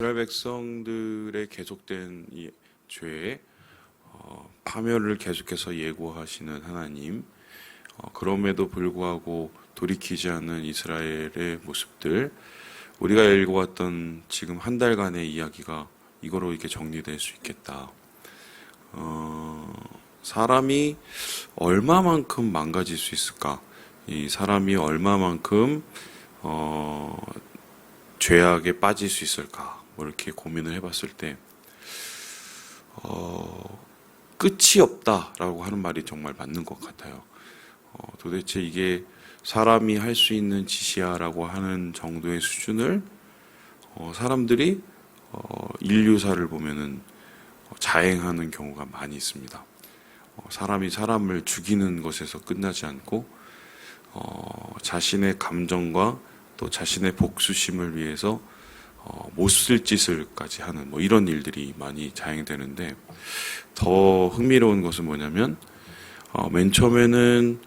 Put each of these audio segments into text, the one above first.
이스라엘 백성들의 계속된 이 죄, 파멸을 계속해서 예고하시는 하나님, 그럼에도 불구하고 돌이키지 않는 이스라엘의 모습들, 우리가 읽어왔던 지금 한 달간의 이야기가 이거로 이렇게 정리될 수 있겠다. 사람이 얼마만큼 망가질 수 있을까? 이 사람이 얼마만큼 죄악에 빠질 수 있을까? 뭐 이렇게 고민을 해봤을 때 끝이 없다라고 하는 말이 정말 맞는 것 같아요. 도대체 이게 사람이 할 수 있는 짓이야라고 하는 정도의 수준을 사람들이 인류사를 보면은 자행하는 경우가 많이 있습니다. 사람이 사람을 죽이는 것에서 끝나지 않고 자신의 감정과 또 자신의 복수심을 위해서 못쓸 짓을까지 하는 뭐 이런 일들이 많이 자행되는데, 더 흥미로운 것은 뭐냐면 맨 처음에는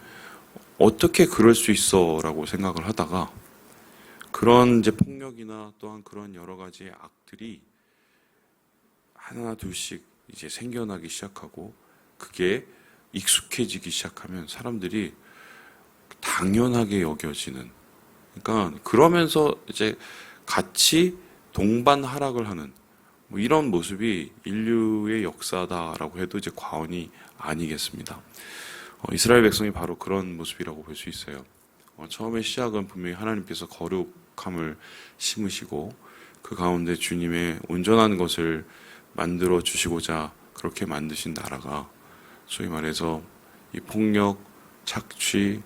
어떻게 그럴 수 있어라고 생각을 하다가 그런 이제 폭력이나 또한 그런 여러 가지의 악들이 하나 둘씩 이제 생겨나기 시작하고 그게 익숙해지기 시작하면 사람들이 당연하게 여겨지는, 그러니까 그러면서 이제 같이 동반 하락을 하는 뭐 이런 모습이 인류의 역사다라고 해도 이제 과언이 아니겠습니다. 이스라엘 백성이 바로 그런 모습이라고 볼 수 있어요. 처음에 시작은 분명히 하나님께서 거룩함을 심으시고 그 가운데 주님의 온전한 것을 만들어 주시고자 그렇게 만드신 나라가 소위 말해서 이 폭력, 착취,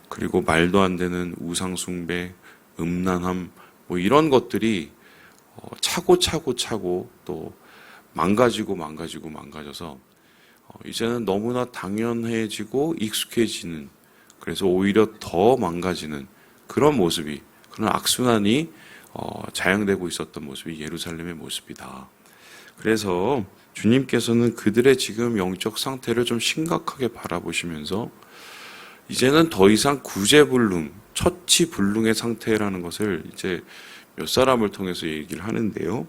그리고 말도 안 되는 우상 숭배, 음란함 뭐 이런 것들이 차고 또 망가져서 이제는 너무나 당연해지고 익숙해지는, 그래서 오히려 더 망가지는 그런 모습이, 그런 악순환이 자행되고 있었던 모습이 예루살렘의 모습이다. 그래서 주님께서는 그들의 지금 영적 상태를 좀 심각하게 바라보시면서 이제는 더 이상 구제불능, 처치불능의 상태라는 것을 이제 몇 사람을 통해서 얘기를 하는데요.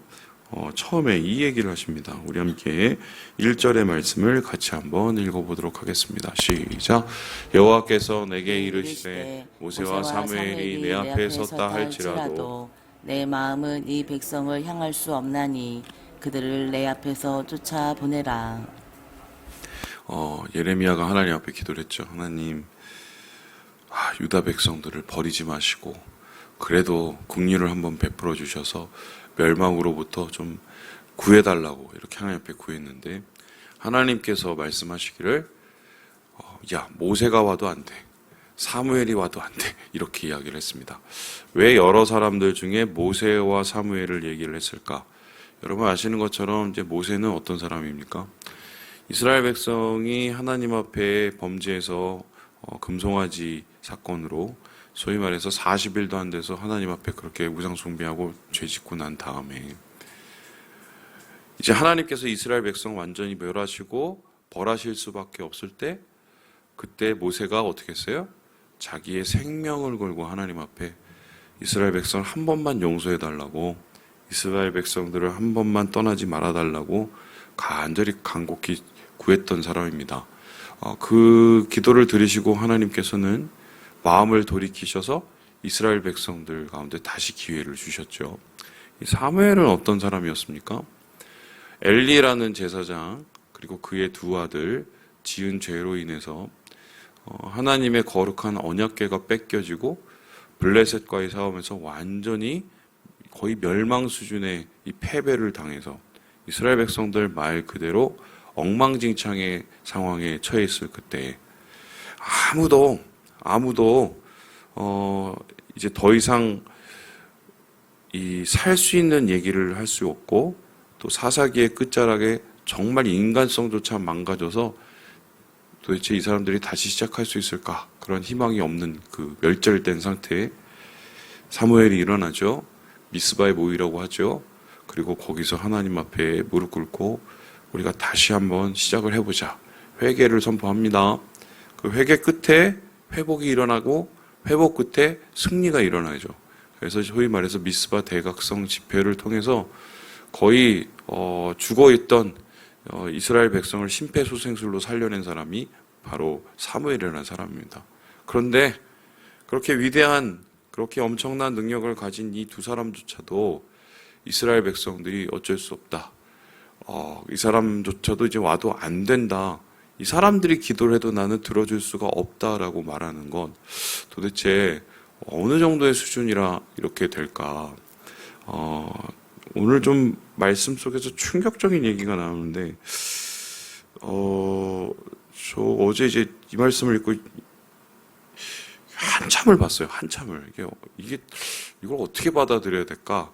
처음에 이 얘기를 하십니다. 우리 함께 1절의 말씀을 같이 한번 읽어보도록 하겠습니다. 시작. 여호와께서 내게 이르시되 모세와 사무엘이 내 앞에 섰다 할지라도 내 마음은 이 백성을 향할 수 없나니 그들을 내 앞에서 쫓아보내라. 예레미야가 하나님 앞에 기도를 했죠. 하나님, 유다 백성들을 버리지 마시고 그래도 긍휼을 한번 베풀어 주셔서 멸망으로부터 좀 구해달라고 이렇게 하나님 앞에 구했는데, 하나님께서 말씀하시기를 야, 모세가 와도 안 돼, 사무엘이 와도 안 돼, 이렇게 이야기를 했습니다. 왜 여러 사람들 중에 모세와 사무엘을 얘기를 했을까? 여러분 아시는 것처럼 이제 모세는 어떤 사람입니까? 이스라엘 백성이 하나님 앞에 범죄해서 금송아지 사건으로 소위 말해서 40일도 안 돼서 하나님 앞에 그렇게 우상 숭배하고 죄짓고 난 다음에 이제 하나님께서 이스라엘 백성 완전히 멸하시고 벌하실 수밖에 없을 때, 그때 모세가 어떻게 했어요? 자기의 생명을 걸고 하나님 앞에 이스라엘 백성을 한 번만 용서해 달라고, 이스라엘 백성들을 한 번만 떠나지 말아 달라고 간절히 간곡히 구했던 사람입니다. 그 기도를 들으시고 하나님께서는 마음을 돌이키셔서 이스라엘 백성들 가운데 다시 기회를 주셨죠. 이 사무엘은 어떤 사람이었습니까? 엘리라는 제사장 그리고 그의 두 아들 지은 죄로 인해서 하나님의 거룩한 언약궤가 뺏겨지고 블레셋과의 싸움에서 완전히 거의 멸망 수준의 이 패배를 당해서 이스라엘 백성들 말 그대로 엉망진창의 상황에 처해 있을 그때 아무도 이제 더 이상 이 살 수 있는 얘기를 할 수 없고, 또 사사기의 끝자락에 정말 인간성조차 망가져서 도대체 이 사람들이 다시 시작할 수 있을까, 그런 희망이 없는 그 멸절된 상태에 사무엘이 일어나죠. 미스바에 모이라고 하죠. 그리고 거기서 하나님 앞에 무릎 꿇고 우리가 다시 한번 시작을 해보자, 회개를 선포합니다. 그 회개 끝에 회복이 일어나고 회복 끝에 승리가 일어나죠. 그래서 소위 말해서 미스바 대각성 집회를 통해서 거의 죽어 있던 이스라엘 백성을 심폐소생술로 살려낸 사람이 바로 사무엘이라는 사람입니다. 그런데 그렇게 위대한, 그렇게 엄청난 능력을 가진 이 두 사람조차도 이스라엘 백성들이 어쩔 수 없다. 이 사람조차도 이제 와도 안 된다. 이 사람들이 기도를 해도 나는 들어줄 수가 없다라고 말하는 건 도대체 어느 정도의 수준이라 이렇게 될까? 오늘 좀 말씀 속에서 충격적인 얘기가 나오는데, 저 어제 이제 이 말씀을 읽고 한참을 봤어요. 한참을. 이걸 어떻게 받아들여야 될까?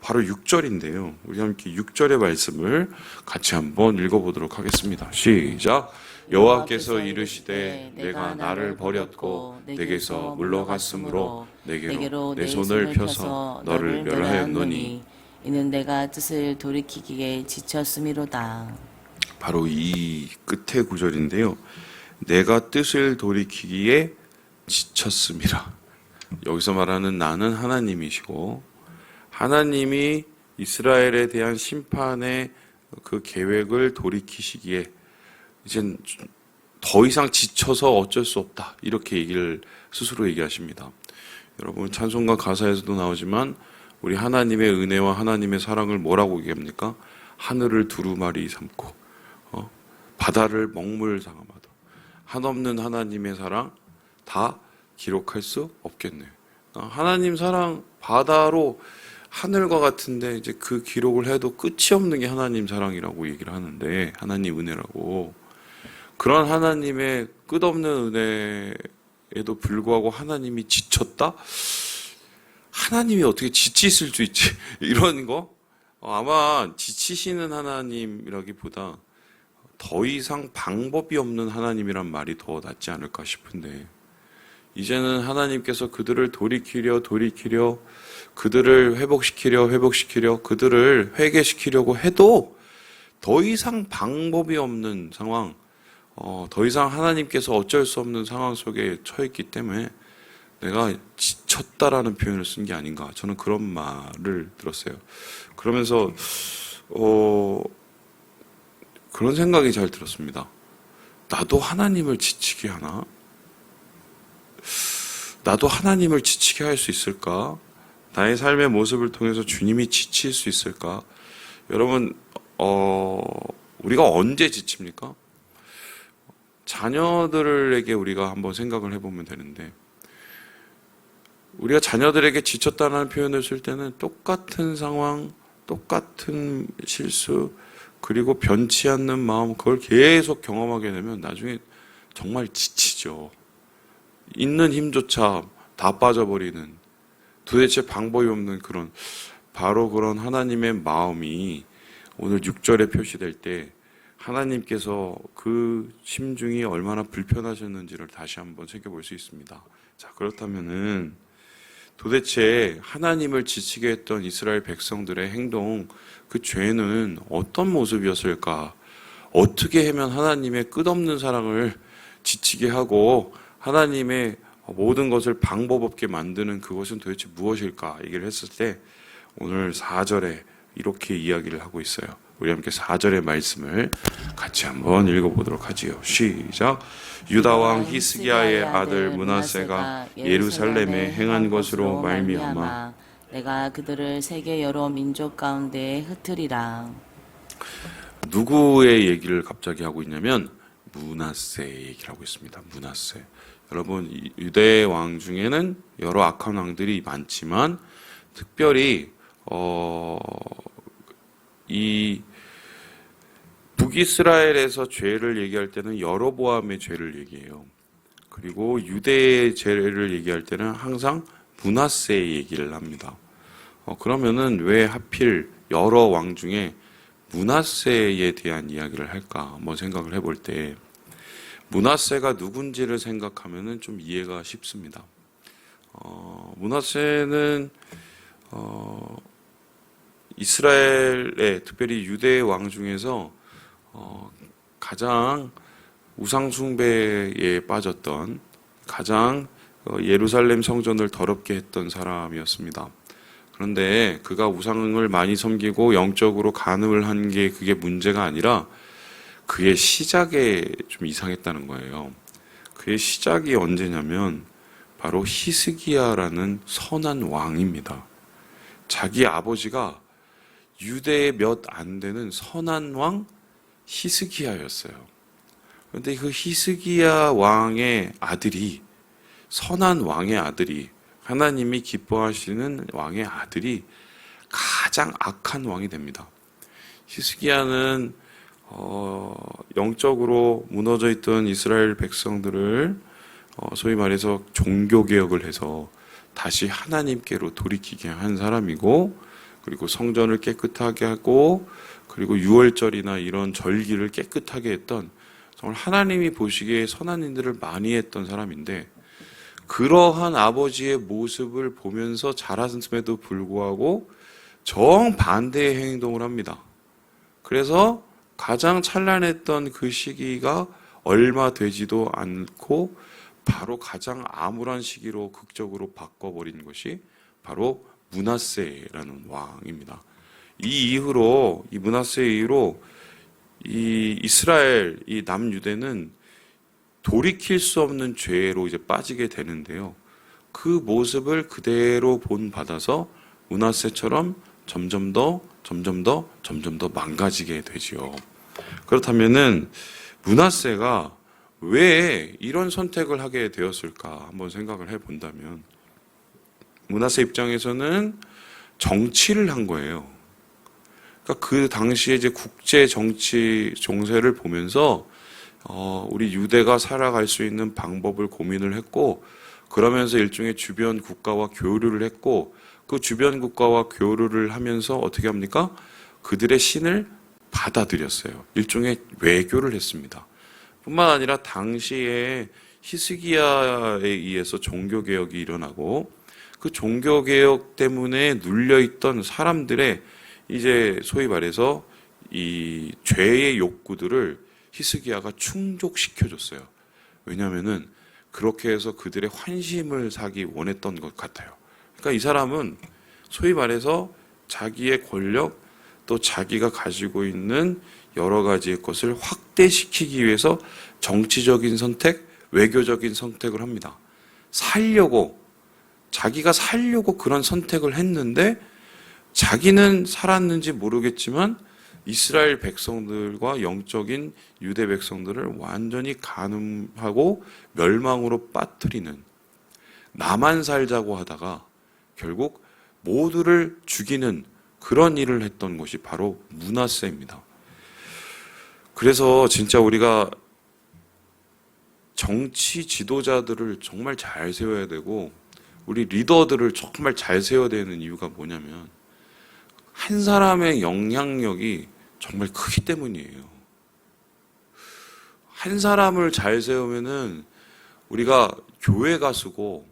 바로 6절인데요. 우리 함께 6절의 말씀을 같이 한번 읽어보도록 하겠습니다. 시작. 여호와께서 이르시되 내가 나를 버렸고 내게서 물러갔으므로 내게로 내 손을 펴서 너를 멸하였노니 이는 내가 뜻을 돌이키기에 지쳤음이로다. 바로 이 끝의 구절인데요. 내가 뜻을 돌이키기에 지쳤음이라. 여기서 말하는 나는 하나님이시고 하나님이 이스라엘에 대한 심판의 그 계획을 돌이키시기에 이젠 더 이상 지쳐서 어쩔 수 없다. 이렇게 얘기를 스스로 얘기하십니다. 여러분 찬송가 가사에서도 나오지만 우리 하나님의 은혜와 하나님의 사랑을 뭐라고 얘기합니까? 하늘을 두루마리 삼고 바다를 먹물 삼아도 한없는 하나님의 사랑 다 기록할 수 없겠네요. 하나님 사랑 바다로 하늘과 같은데 이제 그 기록을 해도 끝이 없는 게 하나님 사랑이라고 얘기를 하는데 하나님 은혜라고. 그런 하나님의 끝없는 은혜에도 불구하고 하나님이 지쳤다? 하나님이 어떻게 지치실 수 있지? 이런 거? 아마 지치시는 하나님이라기보다 더 이상 방법이 없는 하나님이란 말이 더 낫지 않을까 싶은데 이제는 하나님께서 그들을 돌이키려 그들을 회복시키려 그들을 회개시키려고 해도 더 이상 방법이 없는 상황, 더 이상 하나님께서 어쩔 수 없는 상황 속에 처했기 때문에 내가 지쳤다라는 표현을 쓴 게 아닌가. 저는 그런 말을 들었어요. 그러면서 그런 생각이 잘 들었습니다. 나도 하나님을 지치게 하나? 나도 하나님을 지치게 할 수 있을까? 나의 삶의 모습을 통해서 주님이 지칠 수 있을까? 여러분, 우리가 언제 지칩니까? 자녀들에게 우리가 한번 생각을 해보면 되는데, 우리가 자녀들에게 지쳤다는 표현을 쓸 때는 똑같은 상황, 똑같은 실수, 그리고 변치 않는 마음, 그걸 계속 경험하게 되면 나중에 정말 지치죠. 있는 힘조차 다 빠져버리는, 도대체 방법이 없는 바로 그런 하나님의 마음이 오늘 6절에 표시될 때 하나님께서 그 심중이 얼마나 불편하셨는지를 다시 한번 새겨볼 수 있습니다. 자, 그렇다면은 도대체 하나님을 지치게 했던 이스라엘 백성들의 행동, 그 죄는 어떤 모습이었을까? 어떻게 하면 하나님의 끝없는 사랑을 지치게 하고 하나님의 모든 것을 방법 없게 만드는 그것은 도대체 무엇일까? 얘기를 했을 때 오늘 4절에 이렇게 이야기를 하고 있어요. 우리 함께 4절의 말씀을 같이 한번 읽어보도록 하지요. 시작. 유다 왕 히스기야의 아들 므낫세가 예루살렘에 행한 것으로 말미암아 내가 그들을 세계 여러 민족 가운데 흩으리라. 누구의 얘기를 갑자기 하고 있냐면 므낫세의 얘기를 하고 있습니다. 므낫세. 여러분, 유대 왕 중에는 여러 악한 왕들이 많지만 특별히 이 북이스라엘에서 죄를 얘기할 때는 여로보암의 죄를 얘기해요. 그리고 유대의 죄를 얘기할 때는 항상 므낫세의 얘기를 합니다. 그러면은 왜 하필 여러 왕 중에 므낫세에 대한 이야기를 할까? 한번 생각을 해볼 때 므낫세가 누군지를 생각하면은 좀 이해가 쉽습니다. 므낫세는 이스라엘의 특별히 유대 왕 중에서 가장 우상 숭배에 빠졌던 가장 예루살렘 성전을 더럽게 했던 사람이었습니다. 그런데 그가 우상을 많이 섬기고 영적으로 간음을 한 게 그게 문제가 아니라 그의 시작에 좀 이상했다는 거예요. 그의 시작이 언제냐면 바로 히스기야라는 선한 왕입니다. 자기 아버지가 유대의 몇 안 되는 선한 왕 히스기야였어요. 그런데 그 히스기야 왕의 아들이, 선한 왕의 아들이, 하나님이 기뻐하시는 왕의 아들이 가장 악한 왕이 됩니다. 히스기야는 영적으로 무너져 있던 이스라엘 백성들을 소위 말해서 종교개혁을 해서 다시 하나님께로 돌이키게 한 사람이고, 그리고 성전을 깨끗하게 하고, 그리고 유월절이나 이런 절기를 깨끗하게 했던, 정말 하나님이 보시기에 선한 일들을 많이 했던 사람인데, 그러한 아버지의 모습을 보면서 자랐음에도 불구하고 정반대의 행동을 합니다. 그래서 가장 찬란했던 그 시기가 얼마 되지도 않고 바로 가장 암울한 시기로 극적으로 바꿔버린 것이 바로 므낫세라는 왕입니다. 이 이후로, 이 므낫세 이후로 이 이스라엘, 이 남유대는 돌이킬 수 없는 죄로 이제 빠지게 되는데요. 그 모습을 그대로 본받아서 므낫세처럼 점점 더 망가지게 되지요. 그렇다면은 므낫세가 왜 이런 선택을 하게 되었을까 한번 생각을 해본다면, 므낫세 입장에서는 정치를 한 거예요. 그러니까 그 당시에 이제 국제 정치 정세를 보면서 우리 유대가 살아갈 수 있는 방법을 고민을 했고, 그러면서 일종의 주변 국가와 교류를 했고, 그 주변 국가와 교류를 하면서 어떻게 합니까? 그들의 신을 받아들였어요. 일종의 외교를 했습니다. 뿐만 아니라 당시에 히스기야에 의해서 종교개혁이 일어나고, 그 종교개혁 때문에 눌려있던 사람들의 이제 소위 말해서 이 죄의 욕구들을 히스기야가 충족시켜줬어요. 왜냐하면은 그렇게 해서 그들의 환심을 사기 원했던 것 같아요. 그러니까 이 사람은 소위 말해서 자기의 권력, 또 자기가 가지고 있는 여러 가지의 것을 확대시키기 위해서 정치적인 선택, 외교적인 선택을 합니다. 자기가 살려고 그런 선택을 했는데, 자기는 살았는지 모르겠지만 이스라엘 백성들과 영적인 유대 백성들을 완전히 간음하고 멸망으로 빠뜨리는, 나만 살자고 하다가 결국 모두를 죽이는 그런 일을 했던 것이 바로 므낫세입니다. 그래서 진짜 우리가 정치 지도자들을 정말 잘 세워야 되고, 우리 리더들을 정말 잘 세워야 되는 이유가 뭐냐면, 한 사람의 영향력이 정말 크기 때문이에요. 한 사람을 잘 세우면은 우리가 교회가 서고,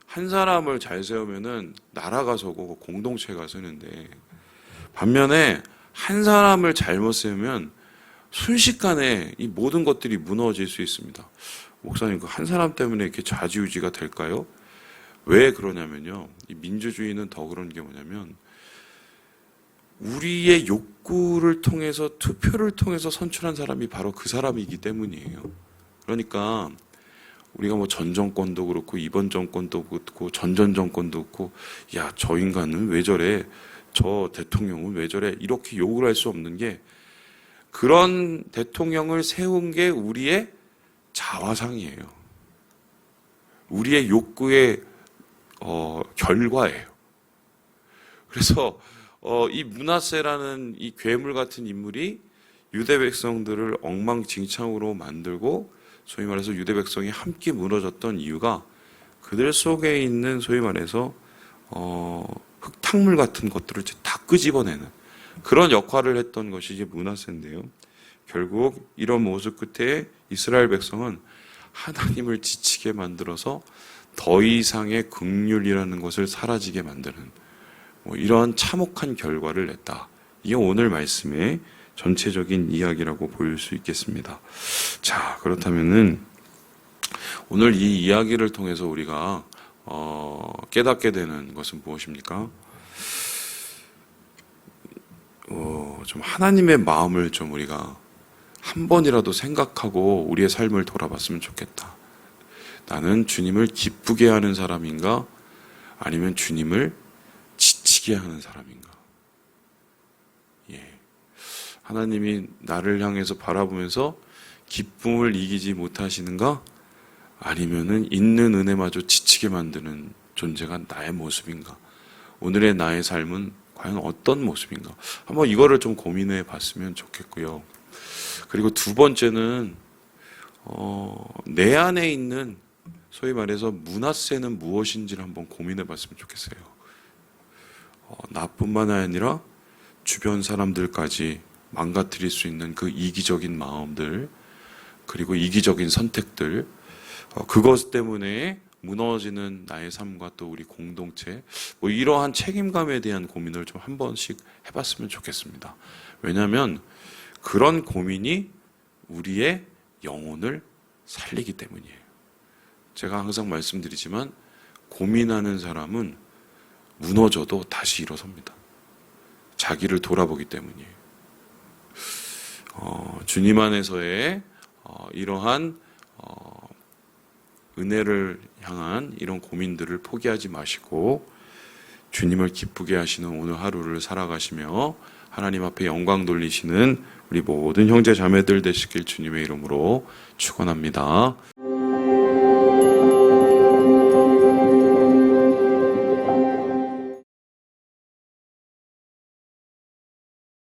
한 사람을 잘 세우면은 나라가 서고 공동체가 서는데, 반면에 한 사람을 잘못 세우면 순식간에 이 모든 것들이 무너질 수 있습니다. 목사님, 그 한 사람 때문에 이렇게 좌지우지가 될까요? 왜 그러냐면요. 이 민주주의는 더 그런 게 뭐냐면, 우리의 욕구를 통해서, 투표를 통해서 선출한 사람이 바로 그 사람이기 때문이에요. 그러니까 우리가 뭐 전 정권도 그렇고 이번 정권도 그렇고 전전 정권도 그렇고, 야, 저 인간은 왜 저래, 저 대통령은 왜 저래, 이렇게 욕을 할 수 없는 게, 그런 대통령을 세운 게 우리의 자화상이에요. 우리의 욕구의 결과예요. 그래서 이 므낫세라는 이 괴물 같은 인물이 유대 백성들을 엉망진창으로 만들고, 소위 말해서 유대 백성이 함께 무너졌던 이유가 그들 속에 있는 소위 말해서 흙탕물 같은 것들을 다 끄집어내는 그런 역할을 했던 것이 이제 므낫세인데요. 결국 이런 모습 끝에 이스라엘 백성은 하나님을 지치게 만들어서 더 이상의 긍휼이라는 것을 사라지게 만드는 이런 참혹한 결과를 냈다. 이게 오늘 말씀의 전체적인 이야기라고 보일 수 있겠습니다. 자, 그렇다면은 오늘 이 이야기를 통해서 우리가 깨닫게 되는 것은 무엇입니까? 좀 하나님의 마음을 좀 우리가 한 번이라도 생각하고 우리의 삶을 돌아봤으면 좋겠다. 나는 주님을 기쁘게 하는 사람인가? 아니면 주님을 지치게 하는 사람인가? 예. 하나님이 나를 향해서 바라보면서 기쁨을 이기지 못하시는가? 아니면은 있는 은혜마저 지치게 만드는 존재가 나의 모습인가? 오늘의 나의 삶은 과연 어떤 모습인가? 한번 이거를 좀 고민해 봤으면 좋겠고요. 그리고 두 번째는 내 안에 있는 소위 말해서 문화세는 무엇인지를 한번 고민해 봤으면 좋겠어요. 나뿐만 아니라 주변 사람들까지 망가뜨릴 수 있는 그 이기적인 마음들, 그리고 이기적인 선택들, 그것 때문에 무너지는 나의 삶과 또 우리 공동체, 뭐 이러한 책임감에 대한 고민을 좀 한 번씩 해봤으면 좋겠습니다. 왜냐하면 그런 고민이 우리의 영혼을 살리기 때문이에요. 제가 항상 말씀드리지만 고민하는 사람은 무너져도 다시 일어섭니다. 자기를 돌아보기 때문이에요. 주님 안에서의 이러한 은혜를 향한 이런 고민들을 포기하지 마시고 주님을 기쁘게 하시는 오늘 하루를 살아가시며 하나님 앞에 영광 돌리시는 우리 모든 형제 자매들 되시길 주님의 이름으로 축원합니다.